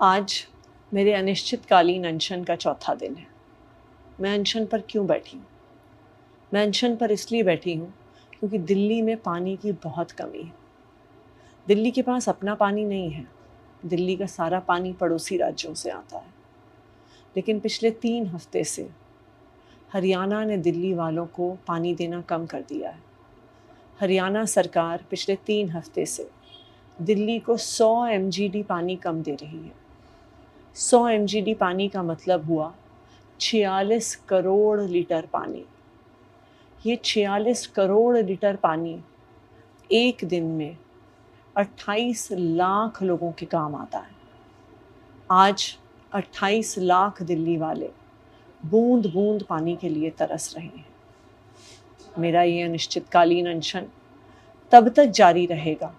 आज मेरे अनिश्चितकालीन अनशन का चौथा दिन है। मैं अनशन पर क्यों बैठी हूँ? मैं अनशन पर इसलिए बैठी हूँ क्योंकि दिल्ली में पानी की बहुत कमी है। दिल्ली के पास अपना पानी नहीं है। दिल्ली का सारा पानी पड़ोसी राज्यों से आता है। लेकिन पिछले 3 हफ्ते से हरियाणा ने दिल्ली वालों को पानी देना कम कर दिया है। हरियाणा सरकार पिछले 3 हफ्ते से दिल्ली को 100 MGD पानी कम दे रही है। 100 MGD पानी का मतलब हुआ 46 करोड़ लीटर पानी। ये 46 करोड़ लीटर पानी एक दिन में 28 लाख लोगों के काम आता है। आज 28 लाख दिल्ली वाले बूंद बूंद पानी के लिए तरस रहे हैं। मेरा ये अनिश्चितकालीन अनशन तब तक जारी रहेगा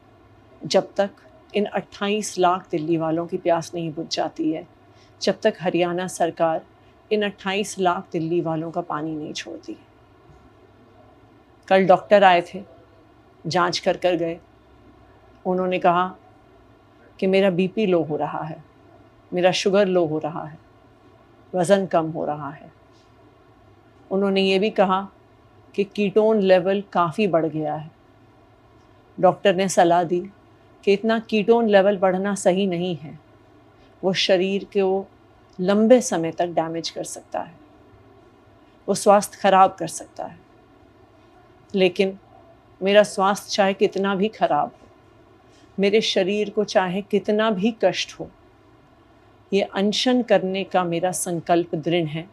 जब तक इन 28 लाख दिल्ली वालों की प्यास नहीं बुझ जाती है, जब तक हरियाणा सरकार इन 28 लाख दिल्ली वालों का पानी नहीं छोड़ती। कल डॉक्टर आए थे, जांच कर गए। उन्होंने कहा कि मेरा बीपी लो हो रहा है, मेरा शुगर लो हो रहा है, वज़न कम हो रहा है। उन्होंने ये भी कहा कि कीटोन लेवल काफ़ी बढ़ गया है। डॉक्टर ने सलाह दी कि इतना कीटोन लेवल बढ़ना सही नहीं है, वो शरीर को लंबे समय तक डैमेज कर सकता है, वो स्वास्थ्य खराब कर सकता है। लेकिन मेरा स्वास्थ्य चाहे कितना भी खराब हो, मेरे शरीर को चाहे कितना भी कष्ट हो, ये अनशन करने का मेरा संकल्प दृढ़ है।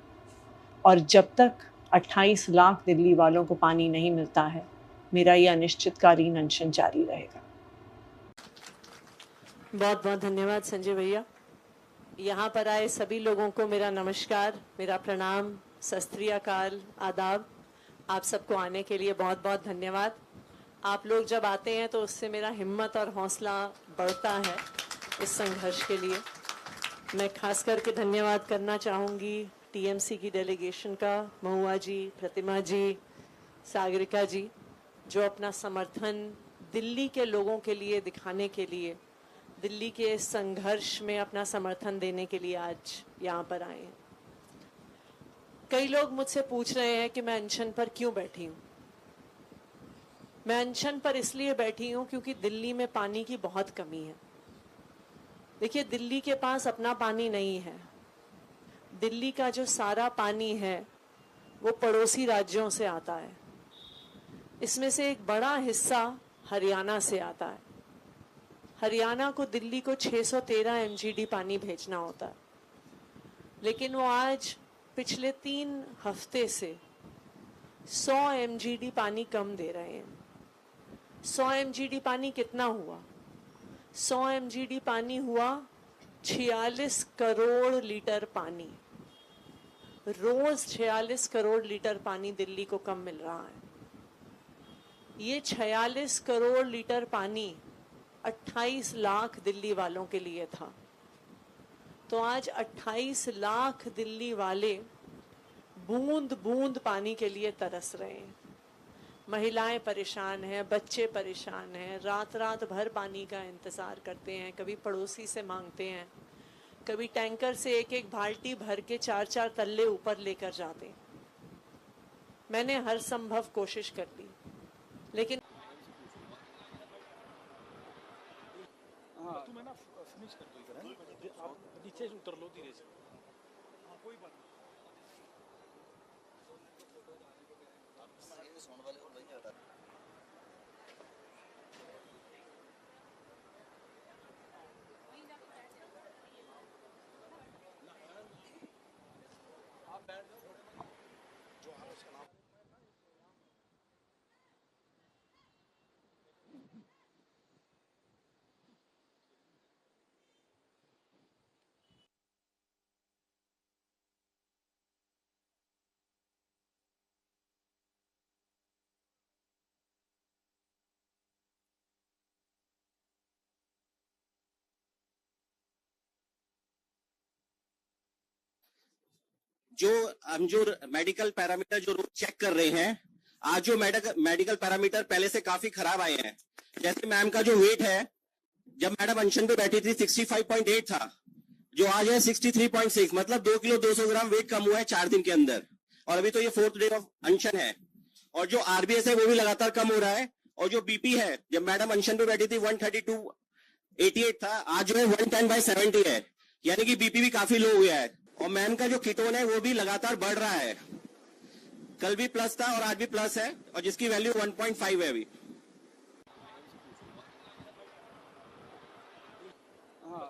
और जब तक 28 लाख दिल्ली वालों को पानी नहीं मिलता है, मेरा ये अनिश्चितकालीन अनशन जारी रहेगा। बहुत बहुत धन्यवाद संजय भैया। यहाँ पर आए सभी लोगों को मेरा नमस्कार, मेरा प्रणाम, सत श्री अकाल, आदाब। आप सबको आने के लिए बहुत बहुत धन्यवाद। आप लोग जब आते हैं तो उससे मेरा हिम्मत और हौसला बढ़ता है इस संघर्ष के लिए। मैं खास करके धन्यवाद करना चाहूँगी टीएमसी की डेलीगेशन का, महुआ जी, प्रतिमा जी, सागरिका जी, जो अपना समर्थन दिल्ली के लोगों के लिए दिखाने के लिए, दिल्ली के संघर्ष में अपना समर्थन देने के लिए आज यहाँ पर आए हैं। कई लोग मुझसे पूछ रहे हैं कि मैं अनशन पर क्यों बैठी हूँ। मैं अनशन पर इसलिए बैठी हूँ क्योंकि दिल्ली में पानी की बहुत कमी है। देखिए, दिल्ली के पास अपना पानी नहीं है। दिल्ली का जो सारा पानी है वो पड़ोसी राज्यों से आता है। इसमें से एक बड़ा हिस्सा हरियाणा से आता है। हरियाणा को दिल्ली को 613 MGD पानी भेजना होता है, लेकिन वो आज पिछले 3 हफ्ते से 100 MGD पानी कम दे रहे हैं। 100 MGD पानी कितना हुआ? 100 MGD पानी हुआ 46 करोड़ लीटर पानी। रोज 46 करोड़ लीटर पानी दिल्ली को कम मिल रहा है। ये 46 करोड़ लीटर पानी 28 लाख दिल्ली वालों के लिए था। तो आज 28 लाख दिल्ली वाले बूंद बूंद पानी के लिए तरस रहे हैं। महिलाएं परेशान हैं, बच्चे परेशान हैं, रात रात भर पानी का इंतज़ार करते हैं। कभी पड़ोसी से मांगते हैं, कभी टैंकर से एक एक बाल्टी भर के 4-4 तल्ले ऊपर लेकर जाते हैं। मैंने हर संभव कोशिश कर ली, लेकिन तुम है ना फिनिश कर दो इधर, है आप नीचे से उतर लो धीरे से। हाँ कोई बात नहीं। आप बैठ जाओ, जो आ रहा है उसका नाम। जो हम जो मेडिकल पैरामीटर जो रोज चेक कर रहे हैं, आज जो मेडिकल पैरामीटर पहले से काफी खराब आए हैं। जैसे मैम का जो वेट है, जब मैडम अनशन पे बैठी थी 65.8 था, जो आज है 63.6, मतलब 2 किलो 200 ग्राम वेट कम हुआ है 4 दिन के अंदर। और अभी तो ये 4th डे ऑफ अनशन है। और जो आरबीएस है वो भी लगातार कम हो रहा है। और जो बीपी है, जब मैडम अनशन पे बैठी थी 132/88 था, आज जो है 110/70 है, यानी कि बीपी भी काफी लो हुआ है। और मैम का जो कीटोन है वो भी लगातार बढ़ रहा है, कल भी प्लस था और आज भी प्लस है, और जिसकी वैल्यू 1.5 है अभी।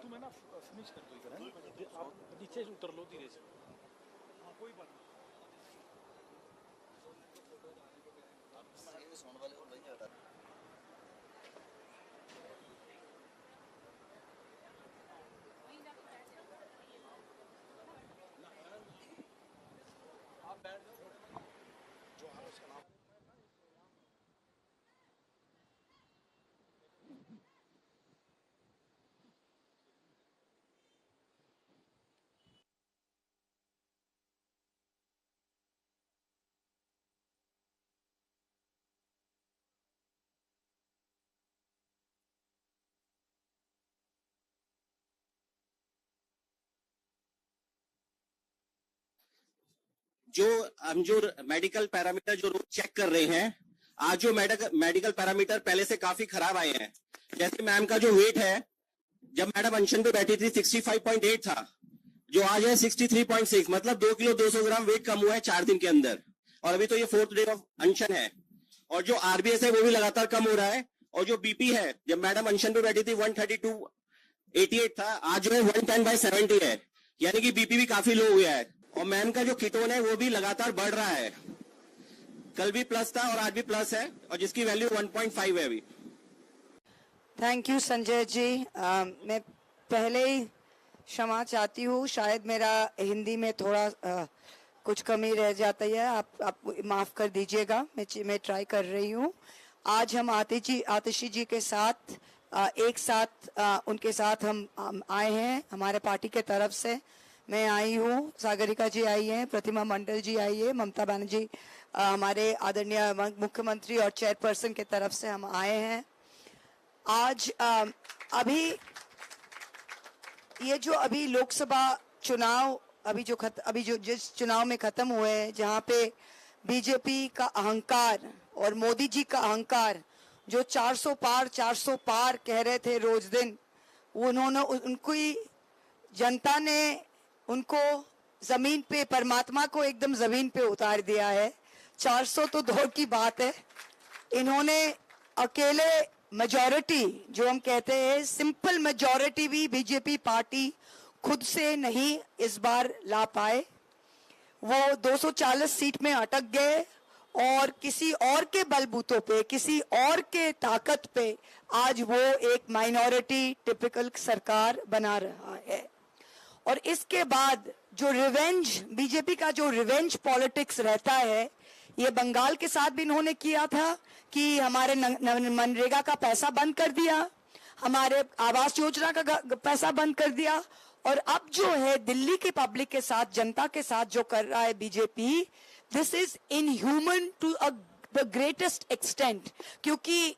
तुम है ना फिनिश कर दो इधर, है ना? आप नीचे से उतर लो धीरे से। हाँ कोई बात नहीं। जो हम जो मेडिकल पैरामीटर जो रोज चेक कर रहे हैं, आज जो मेडिकल पैरामीटर पहले से काफी खराब आए हैं। जैसे मैम का जो वेट है, जब मैडम अनशन पे बैठी थी 65.8 था, जो आज है 63.6, मतलब 2 किलो 200 ग्राम वेट कम हुआ है 4 दिन के अंदर। और अभी तो ये 4th डे ऑफ अनशन है। और जो आरबीएस है वो भी लगातार कम हो रहा है। और जो बीपी है, जब मैडम अनशन पे बैठी थी 132/88 था, आज जो है 110/70 है, यानी कि बीपी भी काफी लो हुआ है। और मैम का जो कीटोन है वो भी लगातार बढ़ रहा है, कल भी प्लस था और आज भी प्लस है, और जिसकी वैल्यू 1.5 है अभी। Thank you Sanjay ji. मैं पहले ही क्षमा चाहती हूँ, शायद मेरा हिंदी में थोड़ा कुछ कमी रह जाता है, आप माफ़ कर दीजिएगा। मैं ट्राई कर रही हूँ। आज हम आतिशी जी के साथ एक साथ उनके साथ हम आए हैं, हमारे पार्टी के तरफ से। मैं आई हूँ, सागरिका जी आई हैं, प्रतिमा मंडल जी आई है, ममता बनर्जी हमारे आदरणीय मुख्यमंत्री और चेयरपर्सन के तरफ से हम आए हैं। आज अभी ये जो अभी लोकसभा चुनाव अभी जो जिस चुनाव में खत्म हुए हैं, जहाँ पे बीजेपी का अहंकार और मोदी जी का अहंकार, जो 400 पार कह रहे थे रोज दिन, उनको जनता ने उनको जमीन पे, परमात्मा को एकदम जमीन पे उतार दिया है। 400 तो दूर की बात है, इन्होंने अकेले मेजॉरिटी, जो हम कहते हैं सिंपल मेजॉरिटी, भी बीजेपी पार्टी खुद से नहीं इस बार ला पाए। वो 240 सीट में अटक गए और किसी और के बलबूतों पे, किसी और के ताकत पे आज वो एक माइनॉरिटी टिपिकल सरकार बना रहा है। और इसके बाद जो रिवेंज, बीजेपी का जो रिवेंज पॉलिटिक्स रहता है, ये बंगाल के साथ भी इन्होंने किया था कि हमारे मनरेगा का पैसा बंद कर दिया, हमारे आवास योजना का पैसा बंद कर दिया, और अब जो है दिल्ली के पब्लिक के साथ, जनता के साथ जो कर रहा है BJP, this is inhuman to the greatest extent. क्योंकि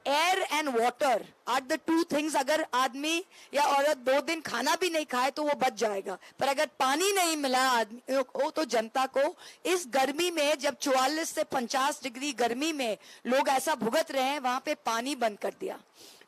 air and water are the two things. अगर आदमी या औरत 2 दिन खाना भी नहीं खाए तो वो बच जाएगा, पर अगर पानी नहीं मिला आदमी को तो जनता को इस गर्मी में, जब 44 से 50 डिग्री गर्मी में लोग ऐसा भुगत रहे हैं, वहां पे पानी बंद कर दिया।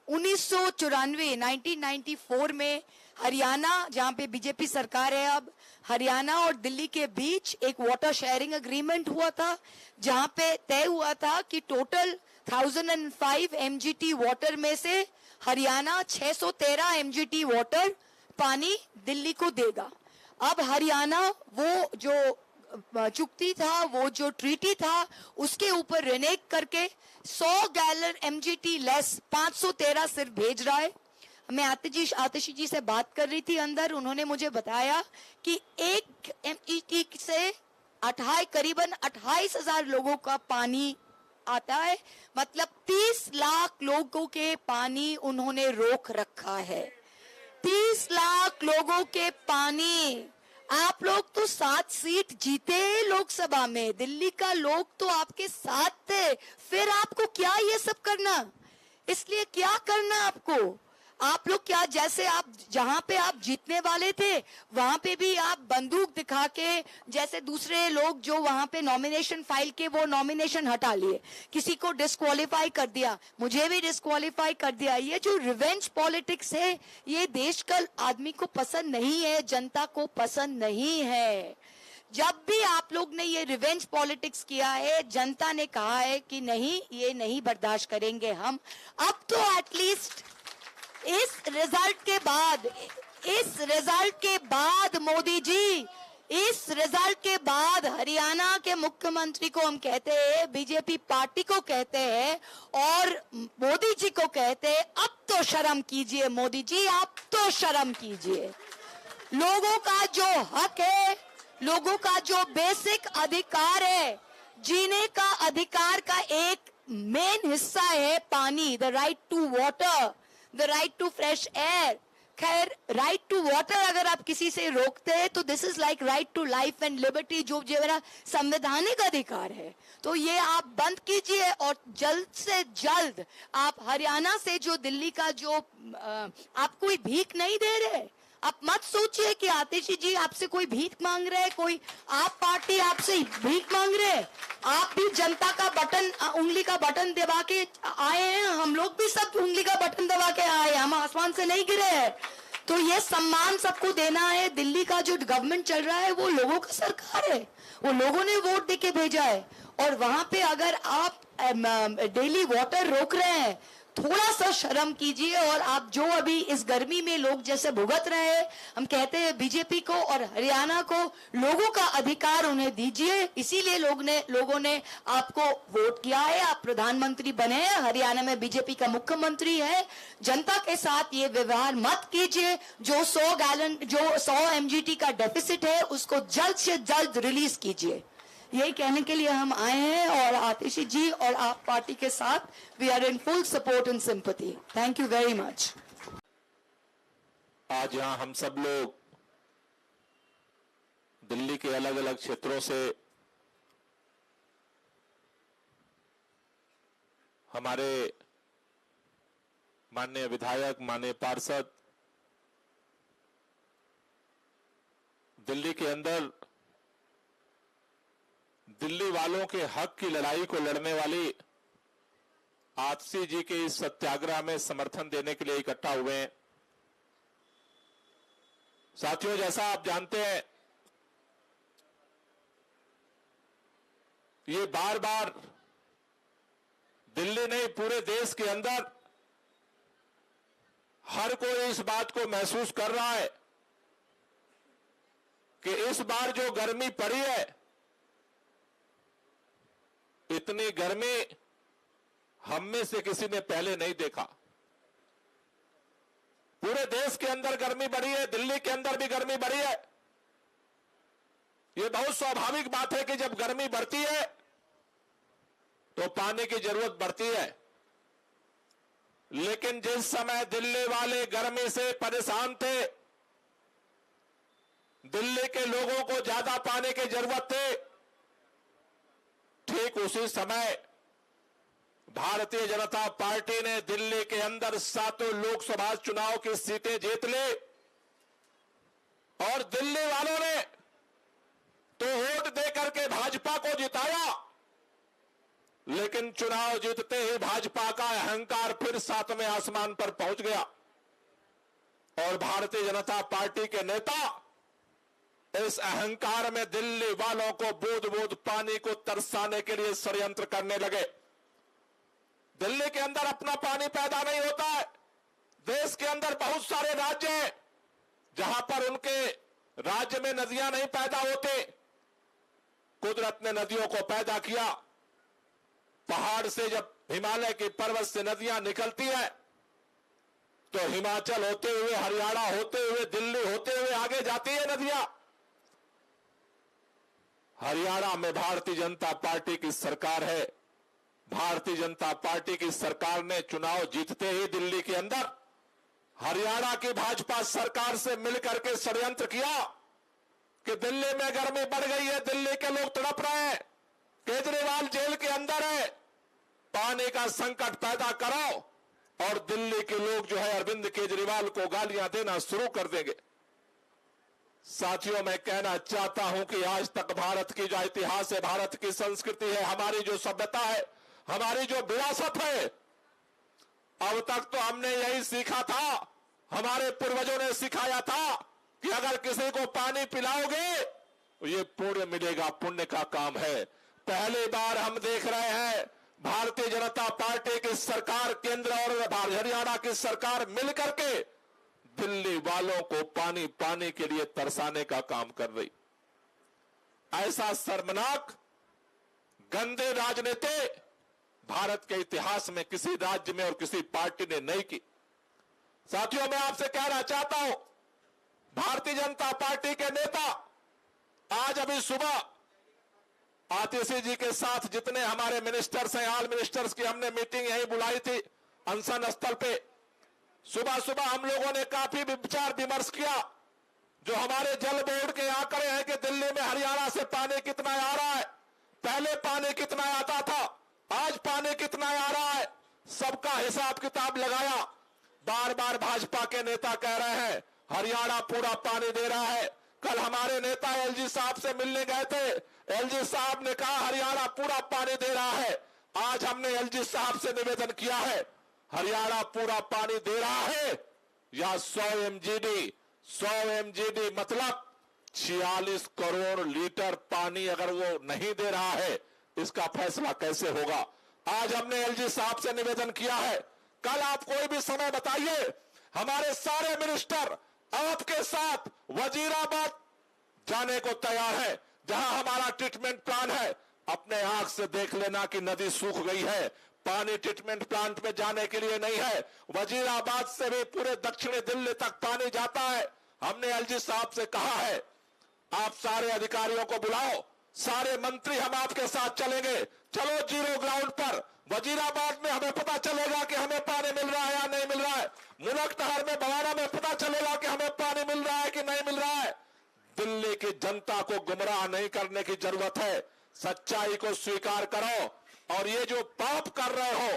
1994 में हरियाणा, जहां पे बीजेपी सरकार है अब, हरियाणा और दिल्ली के बीच एक वाटर शेयरिंग एग्रीमेंट हुआ था, जहां पे तय हुआ था कि टोटल 1005 MGT वाटर में से हरियाणा 613 MGT वाटर पानी दिल्ली को देगा। अब हरियाणा वो जो चुक्ति था, वो जो ट्रीटी था, उसके ऊपर रिनेक करके 100 गैलन MGT लेस 513 सिर्फ भेज रहा है। मैं आतिशी जी से बात कर रही थी अंदर, उन्होंने मुझे बताया कि 1 MGT से करीबन 28,000 लोगों का पानी आता है, मतलब 30 लाख लोगों के पानी उन्होंने रोक रखा है। 30 लाख लोगों के पानी। आप लोग तो 7 सीट जीते लोकसभा में, दिल्ली का लोग तो आपके साथ थे, फिर आपको क्या ये सब करना? इसलिए क्या करना आपको? आप लोग क्या, जैसे आप जहां पे आप जीतने वाले थे वहां पे भी आप बंदूक दिखा के, जैसे दूसरे लोग जो वहां पे नॉमिनेशन फाइल के वो नॉमिनेशन हटा लिए, किसी को डिस्क्वालीफाई कर दिया, मुझे भी डिस्क्वालीफाई कर दिया। ये जो रिवेंज पॉलिटिक्स है ये देश का आदमी को पसंद नहीं है, जनता को पसंद नहीं है। जब भी आप लोग ने ये रिवेंज पॉलिटिक्स किया है, जनता ने कहा है कि नहीं, ये नहीं बर्दाश्त करेंगे हम। अब तो एटलीस्ट इस रिजल्ट के बाद मोदी जी, इस रिजल्ट के बाद हरियाणा के मुख्यमंत्री को हम कहते हैं, बीजेपी पार्टी को कहते हैं और मोदी जी को कहते हैं, अब तो शर्म कीजिए मोदी जी, आप तो शर्म कीजिए। लोगों का जो हक है, लोगों का जो बेसिक अधिकार है, जीने का अधिकार का एक मेन हिस्सा है पानी, the right to water, the right to fresh air. खैर, राइट टू वाटर अगर आप किसी से रोकते हैं तो this is like right to life and liberty, जो मेरा संवैधानिक अधिकार है। तो ये आप बंद कीजिए और जल्द से जल्द आप हरियाणा से जो दिल्ली का जो आप कोई भीख नहीं दे रहे। आप मत सोचिए कि आतिशी जी आपसे कोई भीख मांग रहे, कोई आप पार्टी आपसे भीख मांग रहे। आप भी जनता का बटन, उंगली का बटन दबा के आए हैं, हम लोग भी सब उंगली का बटन दबा के आए हैं, हम आसमान से नहीं गिरे हैं। तो ये सम्मान सबको देना है। दिल्ली का जो गवर्नमेंट चल रहा है वो लोगों का सरकार है, वो लोगों ने वोट देके भेजा है। और वहां पे अगर आप डेली वाटर रोक रहे हैं, थोड़ा सा शर्म कीजिए। और आप जो अभी इस गर्मी में लोग जैसे भुगत रहे हैं, हम कहते हैं बीजेपी को और हरियाणा को लोगों का अधिकार उन्हें दीजिए। इसीलिए लोगों ने आपको वोट किया है, आप प्रधानमंत्री बने हैं, हरियाणा में बीजेपी का मुख्यमंत्री है। जनता के साथ ये व्यवहार मत कीजिए। जो 100 MGT का डेफिसिट है उसको जल्द से जल्द रिलीज कीजिए। यही कहने के लिए हम आए हैं और आतिशी जी और आप पार्टी के साथ we are in full support and sympathy. Thank you very much. आज यहाँ हम सब लोग दिल्ली के अलग अलग क्षेत्रों से हमारे माननीय विधायक, माननीय पार्षद, दिल्ली के अंदर दिल्ली वालों के हक की लड़ाई को लड़ने वाली आतिशी जी के इस सत्याग्रह में समर्थन देने के लिए इकट्ठा हुए हैं। साथियों, जैसा आप जानते हैं, ये बार बार दिल्ली नहीं पूरे देश के अंदर हर कोई इस बात को महसूस कर रहा है कि इस बार जो गर्मी पड़ी है, इतनी गर्मी हम में से किसी ने पहले नहीं देखा। पूरे देश के अंदर गर्मी बढ़ी है, दिल्ली के अंदर भी गर्मी बढ़ी है। यह बहुत स्वाभाविक बात है कि जब गर्मी बढ़ती है तो पानी की जरूरत बढ़ती है। लेकिन जिस समय दिल्ली वाले गर्मी से परेशान थे, दिल्ली के लोगों को ज्यादा पानी की जरूरत थी, ठीक उसी समय भारतीय जनता पार्टी ने दिल्ली के अंदर 7 लोकसभा चुनाव की सीटें जीत ली और दिल्ली वालों ने तो वोट देकर के भाजपा को जिताया। लेकिन चुनाव जीतते ही भाजपा का अहंकार फिर 7वें आसमान पर पहुंच गया और भारतीय जनता पार्टी के नेता इस अहंकार में दिल्ली वालों को बूंद बूंद पानी को तरसाने के लिए षड्यंत्र करने लगे। दिल्ली के अंदर अपना पानी पैदा नहीं होता है। देश के अंदर बहुत सारे राज्य हैं जहां पर उनके राज्य में नदियां नहीं पैदा होती। कुदरत ने नदियों को पैदा किया। पहाड़ से जब हिमालय के पर्वत से नदियां निकलती हैं तो हिमाचल होते हुए, हरियाणा होते हुए, दिल्ली होते हुए आगे जाती है नदियां। हरियाणा में भारतीय जनता पार्टी की सरकार है। भारतीय जनता पार्टी की सरकार ने चुनाव जीतते ही दिल्ली के अंदर हरियाणा की भाजपा सरकार से मिलकर के षड्यंत्र किया कि दिल्ली में गर्मी बढ़ गई है, दिल्ली के लोग तड़प रहे हैं, केजरीवाल जेल के अंदर है, पानी का संकट पैदा करो और दिल्ली के लोग जो है अरविंद केजरीवाल को गालियां देना शुरू कर देंगे। साथियों, मैं कहना चाहता हूं कि आज तक भारत की जो इतिहास है, भारत की संस्कृति है, हमारी जो सभ्यता है, हमारी जो विरासत है, अब तक तो हमने यही सीखा था, हमारे पूर्वजों ने सिखाया था कि अगर किसी को पानी पिलाओगे तो ये पुण्य मिलेगा, पुण्य का काम है। पहली बार हम देख रहे हैं भारतीय जनता पार्टी की सरकार, केंद्र और हरियाणा की सरकार मिलकर के दिल्ली वालों को पानी पाने के लिए तरसाने का काम कर रही। ऐसा शर्मनाक गंदे राजनीति भारत के इतिहास में किसी राज्य में और किसी पार्टी ने नहीं की। साथियों, मैं आपसे कहना चाहता हूं, भारतीय जनता पार्टी के नेता आज अभी सुबह आतिशी जी के साथ जितने हमारे मिनिस्टर्स हैं, ऑल मिनिस्टर्स की हमने मीटिंग यहीं बुलाई थी अनशन स्थल पे। सुबह सुबह हम लोगों ने काफी विचार विमर्श किया। जो हमारे जल बोर्ड के आंकड़े हैं कि दिल्ली में हरियाणा से पानी कितना आ रहा है, पहले पानी कितना आता था, आज पानी कितना आ रहा है, सबका हिसाब किताब लगाया। बार बार भाजपा के नेता कह रहे हैं हरियाणा पूरा पानी दे रहा है। कल हमारे नेता एलजी साहब से मिलने गए थे, एलजी साहब ने कहा हरियाणा पूरा पानी दे रहा है। आज हमने एलजी साहब से निवेदन किया है, हरियाणा पूरा पानी दे रहा है या 100 एमजीडी मतलब 46 करोड़ लीटर पानी अगर वो नहीं दे रहा है, इसका फैसला कैसे होगा। आज हमने एलजी साहब से निवेदन किया है, कल आप कोई भी समय बताइए, हमारे सारे मिनिस्टर आपके साथ वजीराबाद जाने को तैयार है, जहां हमारा ट्रीटमेंट प्लान है। अपने आंख से देख लेना कि नदी सूख गई है, पानी ट्रीटमेंट प्लांट में जाने के लिए नहीं है। वजीराबाद से भी पूरे दक्षिणी दिल्ली तक पानी जाता है। हमने एलजी साहब से कहा है, आप सारे अधिकारियों को बुलाओ, सारे मंत्री हम आपके साथ चलेंगे, चलो जीरो ग्राउंड पर वजीराबाद में हमें पता चलेगा कि हमें पानी मिल रहा है या नहीं मिल रहा है। मुनकनहर में, बवाना में पता चलेगा कि हमें पानी मिल रहा है कि नहीं मिल रहा है। दिल्ली की जनता को गुमराह नहीं करने की जरूरत है, सच्चाई को स्वीकार करो। और ये जो पाप कर रहे हो,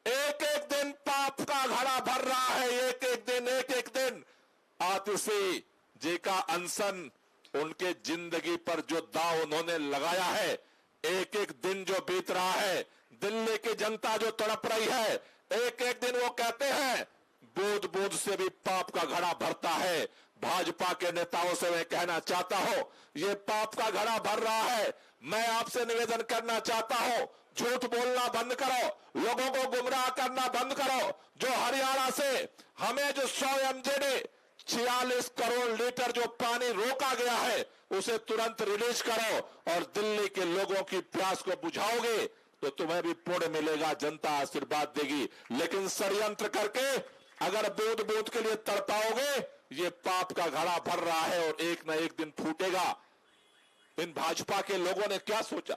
एक एक दिन पाप का घड़ा भर रहा है, एक एक दिन आतिशी जी का अनशन, उनके जिंदगी पर जो दाव उन्होंने लगाया है, एक एक दिन जो बीत रहा है, दिल्ली की जनता जो तड़प रही है, एक एक दिन वो कहते हैं बूंद बूंद से भी पाप का घड़ा भरता है। भाजपा के नेताओं से मैं कहना चाहता हूं, ये पाप का घड़ा भर रहा है। मैं आपसे निवेदन करना चाहता हूं, झूठ बोलना बंद करो, लोगों को गुमराह करना बंद करो। जो हरियाणा से हमें जो 100 एमजीडी 46 करोड़ लीटर जो पानी रोका गया है, उसे तुरंत रिलीज करो और दिल्ली के लोगों की प्यास को बुझाओगे तो तुम्हें भी पुण्य मिलेगा, जनता आशीर्वाद देगी। लेकिन षड्यंत्र करके अगर बूंद बूंद के लिए तड़पाओगे, ये पाप का घड़ा भर रहा है और एक न एक दिन फूटेगा। इन भाजपा के लोगों ने क्या सोचा?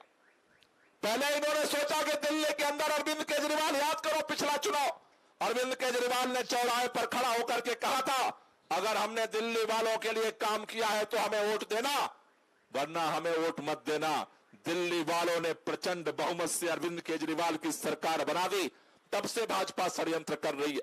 पहले इन्होंने सोचा कि दिल्ली के अंदर अरविंद केजरीवाल, याद करो पिछला चुनाव, अरविंद केजरीवाल ने चौराहे पर खड़ा होकर के कहा था अगर हमने दिल्ली वालों के लिए काम किया है तो हमें वोट देना, वरना हमें वोट मत देना। दिल्ली वालों ने प्रचंड बहुमत से अरविंद केजरीवाल की सरकार बना दी। तब से भाजपा षड्यंत्र कर रही है।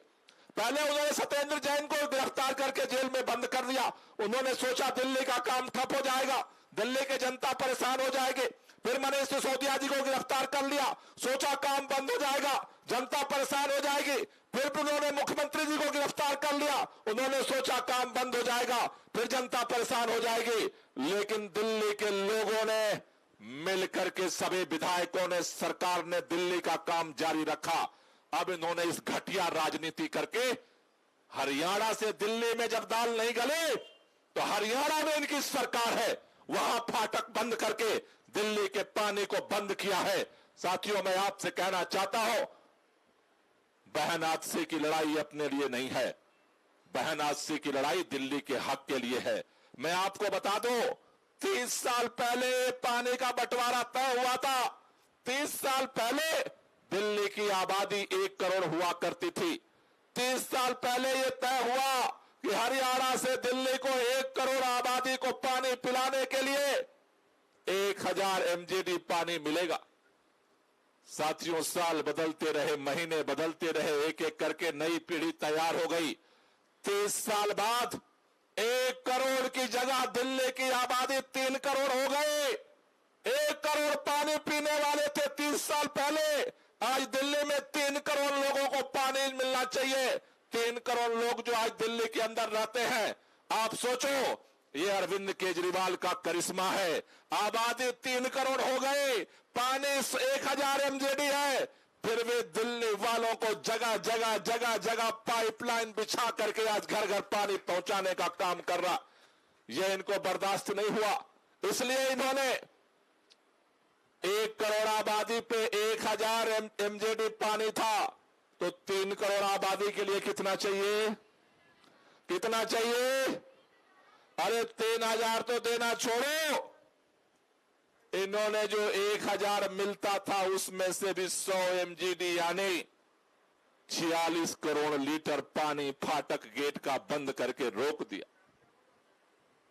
पहले उन्होंने सत्येंद्र जैन को गिरफ्तार करके जेल में बंद कर दिया। उन्होंने सोचा दिल्ली का काम ठप हो जाएगा, दिल्ली की जनता परेशान हो जाएगी। फिर मनीष सिसोदिया जी को गिरफ्तार कर लिया, सोचा काम बंद हो जाएगा, जनता परेशान हो जाएगी। फिर उन्होंने मुख्यमंत्री जी को गिरफ्तार कर लिया, उन्होंने सोचा काम बंद हो जाएगा, फिर जनता परेशान हो जाएगी। लेकिन दिल्ली के लोगों ने मिलकर के, सभी विधायकों ने, सरकार ने दिल्ली का काम जारी रखा। अब इन्होंने इस घटिया राजनीति करके हरियाणा से दिल्ली में जब दाल नहीं गली तो हरियाणा में इनकी सरकार है, वहां फाटक बंद करके दिल्ली के पानी को बंद किया है। साथियों, मैं आपसे कहना चाहता हूं, बहन आतिशी की लड़ाई अपने लिए नहीं है, बहन आतिशी की लड़ाई दिल्ली के हक के लिए है। मैं आपको बता दूं, 30 साल पहले पानी का बंटवारा तय हुआ था। 30 साल पहले दिल्ली की आबादी 1 करोड़ हुआ करती थी। 30 साल पहले यह तय हुआ कि हरियाणा से दिल्ली को 1 करोड़ आबादी को पानी पिलाने के लिए 1000 एमजीडी पानी मिलेगा। साथियों, साल बदलते रहे, महीने बदलते रहे, एक एक करके नई पीढ़ी तैयार हो गई। 30 साल बाद 1 करोड़ की जगह दिल्ली की आबादी 3 करोड़ हो गई। 1 करोड़ पानी पीने वाले थे 30 साल पहले, आज दिल्ली में 3 करोड़ लोगों को पानी मिलना चाहिए। 3 करोड़ लोग जो आज दिल्ली के अंदर रहते हैं, आप सोचो, ये अरविंद केजरीवाल का करिश्मा है। आबादी 3 करोड़ हो गई, पानी 1000 MGD है, फिर भी दिल्ली वालों को जगह जगह जगह जगह पाइपलाइन बिछा करके आज घर घर पानी पहुंचाने का काम कर रहा। ये इनको बर्दाश्त नहीं हुआ, इसलिए इन्होंने 1 करोड़ आबादी पे 1000 MGD पानी था, तो 3 करोड़ आबादी के लिए कितना चाहिए? कितना चाहिए? अरे 3000 तो देना छोड़ो, इन्होंने जो 1000 मिलता था उसमें से भी 100 MGD यानी 46 करोड़ लीटर पानी फाटक गेट का बंद करके रोक दिया।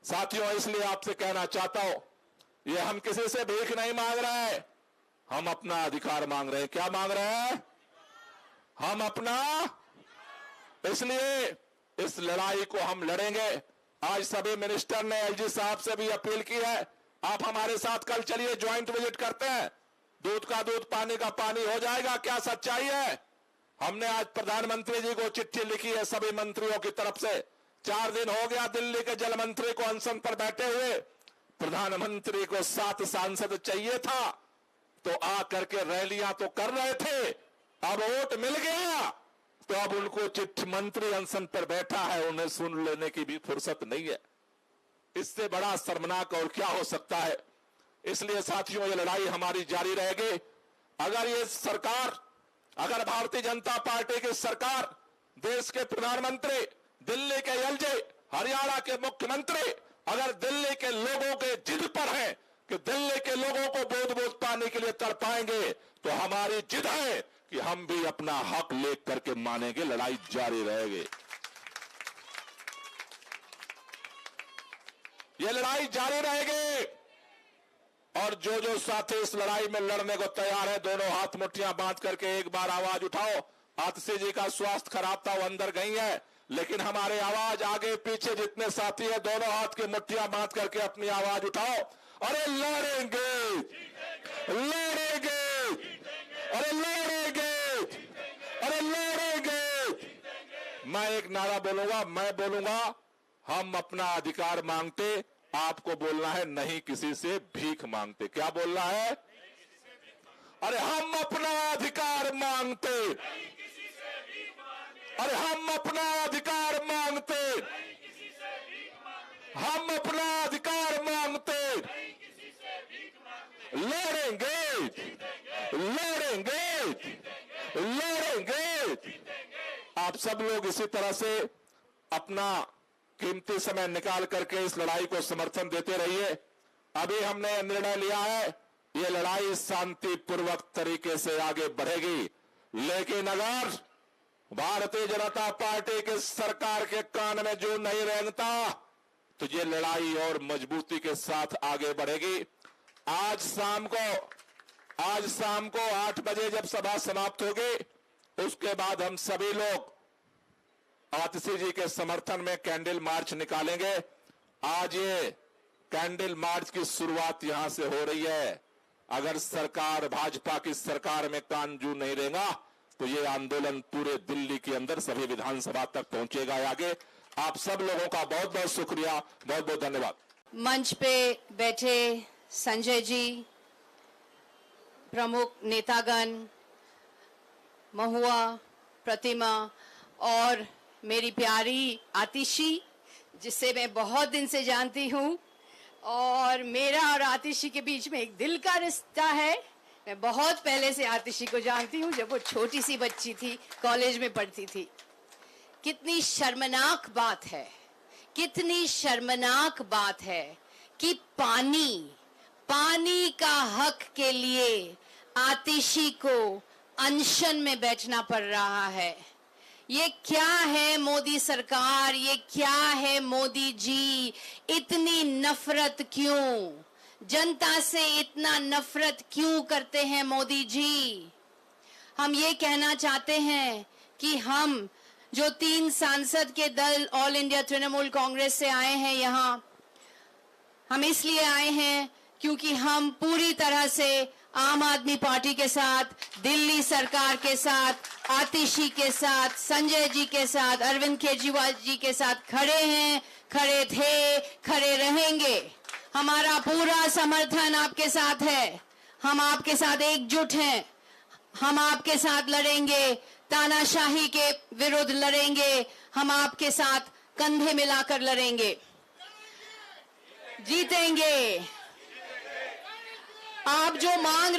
साथियों, इसलिए आपसे कहना चाहता हूं, ये हम किसी से भीख नहीं मांग रहे हैं, हम अपना अधिकार मांग रहे हैं। क्या मांग रहे हैं? हम अपना। इसलिए इस लड़ाई को हम लड़ेंगे। आज सभी मिनिस्टर ने एलजी साहब से भी अपील की है, आप हमारे साथ कल चलिए, ज्वाइंट विजिट करते हैं, दूध का दूध पानी का पानी हो जाएगा। क्या सच्चाई है? हमने आज प्रधानमंत्री जी को चिट्ठी लिखी है सभी मंत्रियों की तरफ से। 4 दिन हो गया दिल्ली के जल मंत्री को अनशन पर बैठे हुए। प्रधानमंत्री को 7 सांसद चाहिए था, तो आ करके रैलियां तो कर रहे थे, अब वोट मिल गया तो अब उनको चिट्ठी, मंत्री अनशन पर बैठा है, उन्हें सुन लेने की भी फुर्सत नहीं है। इससे बड़ा शर्मनाक और क्या हो सकता है? इसलिए साथियों, ये लड़ाई हमारी जारी रहेगी। अगर ये सरकार, अगर भारतीय जनता पार्टी की सरकार, देश के प्रधानमंत्री, दिल्ली के एलजी, हरियाणा के मुख्यमंत्री अगर दिल्ली के लोगों के जिद पर हैं कि दिल्ली के लोगों को बूंद बूंद पानी के लिए तड़पाएंगे, तो हमारी जिद है कि हम भी अपना हक लेकर के मानेंगे, लड़ाई जारी रहेगी। ये लड़ाई जारी रहेगी। और जो जो साथी इस लड़ाई में लड़ने को तैयार है, दोनों हाथ मुट्ठियां बांध करके एक बार आवाज उठाओ। आतिशी जी का स्वास्थ्य खराब था, वो अंदर गई है, लेकिन हमारे आवाज आगे पीछे जितने साथी हैं, दोनों हाथ की मुट्ठियां बांध करके अपनी आवाज उठाओ। अरे लड़ेंगे, लड़ेंगे, अरे लड़ेंगे, अरे लड़ेंगे। मैं एक नारा बोलूंगा, मैं बोलूंगा, हम अपना अधिकार मांगते, आपको बोलना है नहीं किसी से भीख मांगते। क्या बोलना है? अरे हम अपना अधिकार मांगते, अरे हम अपना अधिकार मांगते, हम अपना अधिकार मांगते, लड़ेंगे, लड़ेंगे, लड़ेंगे। आप सब लोग इसी तरह से अपना कीमती समय निकाल करके इस लड़ाई को समर्थन देते रहिए। अभी हमने निर्णय लिया है, ये लड़ाई शांतिपूर्वक तरीके से आगे बढ़ेगी, लेकिन अगर भारतीय जनता पार्टी की सरकार के कान में जो नहीं रेंगता, तो ये लड़ाई और मजबूती के साथ आगे बढ़ेगी। आज शाम को 8 बजे जब सभा समाप्त होगी, उसके बाद हम सभी लोग आतिशी जी के समर्थन में कैंडल मार्च निकालेंगे। आज ये कैंडल मार्च की शुरुआत यहां से हो रही है। अगर सरकार, भाजपा की सरकार में कानजू नहीं रहेगा, तो ये आंदोलन पूरे दिल्ली के अंदर सभी विधानसभा तक पहुंचेगा। आगे आप सब लोगों का बहुत बहुत शुक्रिया, बहुत बहुत धन्यवाद। मंच पे बैठे संजय जी, प्रमुख नेतागण, महुआ, प्रतिमा और मेरी प्यारी आतिशी, जिसे मैं बहुत दिन से जानती हूँ, और मेरा और आतिशी के बीच में एक दिल का रिश्ता है। मैं बहुत पहले से आतिशी को जानती हूँ, जब वो छोटी सी बच्ची थी, कॉलेज में पढ़ती थी। कितनी शर्मनाक बात है, कितनी शर्मनाक बात है कि पानी का हक के लिए आतिशी को अनशन में बैठना पड़ रहा है। ये क्या है मोदी सरकार, ये क्या है मोदी जी, इतनी नफरत क्यों? जनता से इतना नफरत क्यों करते हैं मोदी जी? हम ये कहना चाहते हैं कि हम जो 3 सांसद के दल ऑल इंडिया तृणमूल कांग्रेस से आए हैं यहाँ, हम इसलिए आए हैं क्योंकि हम पूरी तरह से आम आदमी पार्टी के साथ, दिल्ली सरकार के साथ, आतिशी के साथ, संजय जी के साथ, अरविंद केजरीवाल जी के साथ खड़े हैं, खड़े थे, खड़े रहेंगे। हमारा पूरा समर्थन आपके साथ है। हम आपके साथ एकजुट हैं। हम आपके साथ लड़ेंगे, तानाशाही के विरुद्ध लड़ेंगे। हम आपके साथ कंधे मिलाकर लड़ेंगे, जीतेंगे। आप जो मांग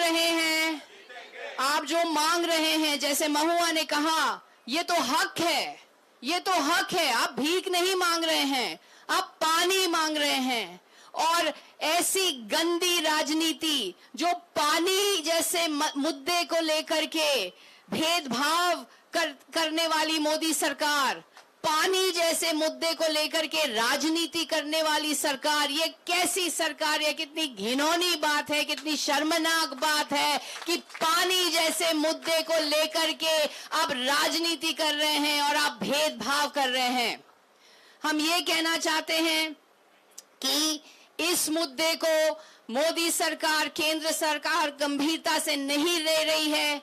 रहे हैं, जैसे महुआ ने कहा, ये तो हक है, ये तो हक है। आप भीख नहीं मांग रहे हैं, आप पानी मांग रहे हैं। और ऐसी गंदी राजनीति जो पानी जैसे मुद्दे को लेकर के भेदभाव करने वाली मोदी सरकार, पानी जैसे मुद्दे को लेकर के राजनीति करने वाली सरकार, ये कैसी सरकार है? कितनी घिनौनी बात है, कितनी शर्मनाक बात है कि पानी जैसे मुद्दे को लेकर के आप राजनीति कर रहे हैं और आप भेदभाव कर रहे हैं। हम ये कहना चाहते हैं कि इस मुद्दे को मोदी सरकार, केंद्र सरकार गंभीरता से नहीं ले रही है।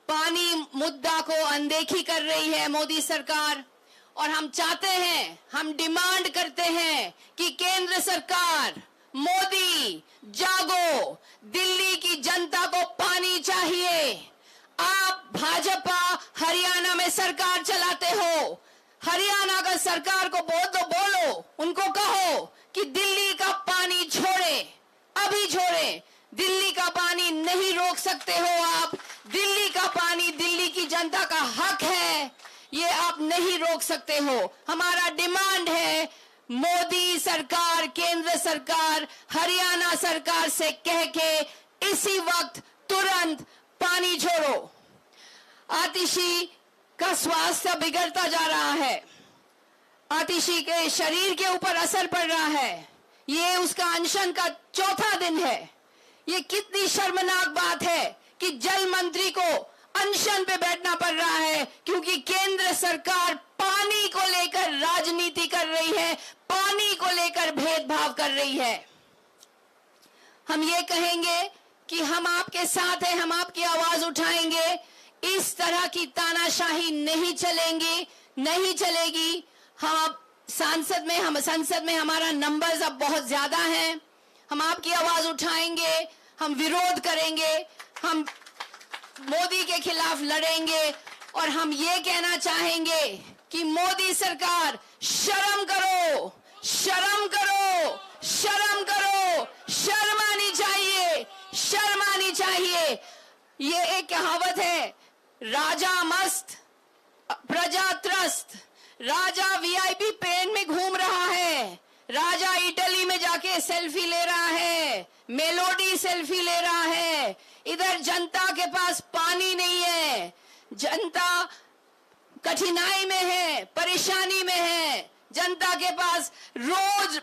पानी मुद्दा को अनदेखी कर रही है मोदी सरकार। और हम चाहते हैं, हम डिमांड करते हैं कि केंद्र सरकार, मोदी जागो, दिल्ली की जनता को पानी चाहिए। आप भाजपा हरियाणा में सरकार चलाते हो, हरियाणा का सरकार को बोलो, उनको कहो कि दिल्ली का पानी छोड़े, अभी छोड़े। दिल्ली का पानी नहीं रोक सकते हो आप। दिल्ली का पानी दिल्ली की जनता का हक है, ये आप नहीं रोक सकते हो। हमारा डिमांड है, मोदी सरकार, केंद्र सरकार, हरियाणा सरकार से कह के इसी वक्त तुरंत पानी छोड़ो। आतिशी का स्वास्थ्य बिगड़ता जा रहा है, आतिशी के शरीर के ऊपर असर पड़ रहा है। ये उसका अनशन का 4था दिन है। ये कितनी शर्मनाक बात है कि जल मंत्री को अनशन पे बैठना पड़ रहा है क्योंकि केंद्र सरकार पानी को लेकर राजनीति कर रही है, पानी को लेकर भेदभाव कर रही है। हम ये कहेंगे कि हम आपके साथ हैं, हम आपकी आवाज उठाएंगे। इस तरह की तानाशाही नहीं चलेगी। हम संसद में हमारा नंबर्स अब बहुत ज्यादा हैं। हम आपकी आवाज उठाएंगे, हम विरोध करेंगे, हम मोदी के खिलाफ लड़ेंगे। और हम ये कहना चाहेंगे कि मोदी सरकार, शर्म करो, शर्म करो, शर्म करो, शर्म आनी चाहिए, शर्म आनी चाहिए। ये एक कहावत है, राजा मस्त प्रजा त्रस्त। राजा वीआईपी प्लेन में घूम रहा है, राजा इटली में जाके सेल्फी ले रहा है, मेलोडी सेल्फी ले रहा है। इधर जनता के पास पानी नहीं है, जनता कठिनाई में है, परेशानी में है, जनता के पास रोज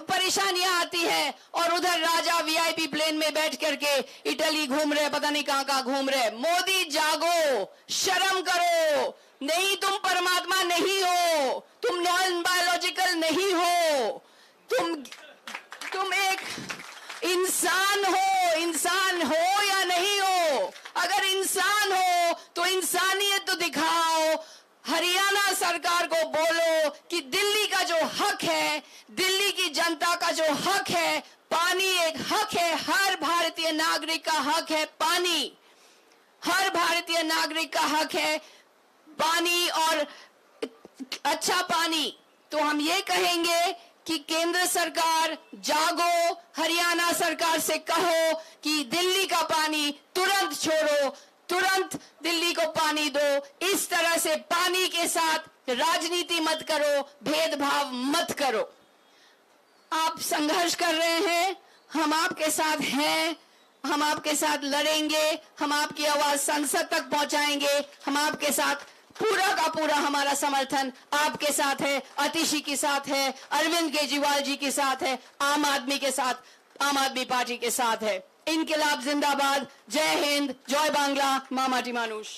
परेशानियां आती है। और उधर राजा वीआईपी प्लेन में बैठ करके इटली घूम रहे, पता नहीं कहां कहां घूम रहे। मोदी जागो, शर्म करो। नहीं, तुम परमात्मा नहीं हो, तुम नॉन बायोलॉजिकल नहीं हो, तुम एक इंसान हो या नहीं हो। अगर इंसान हो तो इंसानियत तो दिखाओ। हरियाणा सरकार को बोलो कि दिल्ली का जो हक है, दिल्ली की जनता का जो हक है, पानी एक हक है, हर भारतीय नागरिक का हक है पानी, हर भारतीय नागरिक का हक है पानी और अच्छा पानी। तो हम ये कहेंगे कि केंद्र सरकार जागो, हरियाणा सरकार से कहो कि दिल्ली का पानी तुरंत छोड़ो, तुरंत दिल्ली को पानी दो। इस तरह से पानी के साथ राजनीति मत करो, भेदभाव मत करो। आप संघर्ष कर रहे हैं, हम आपके साथ हैं, हम आपके साथ लड़ेंगे, हम आपकी आवाज संसद तक पहुंचाएंगे। हम आपके साथ पूरा का पूरा हमारा समर्थन आपके साथ है, आतिशी के साथ है, अरविंद केजरीवाल जी के साथ है, आम आदमी के साथ आम आदमी पार्टी के साथ है। इनकलाब जिंदाबाद, जय हिंद, जय बांग्ला, मामाटी मानुष।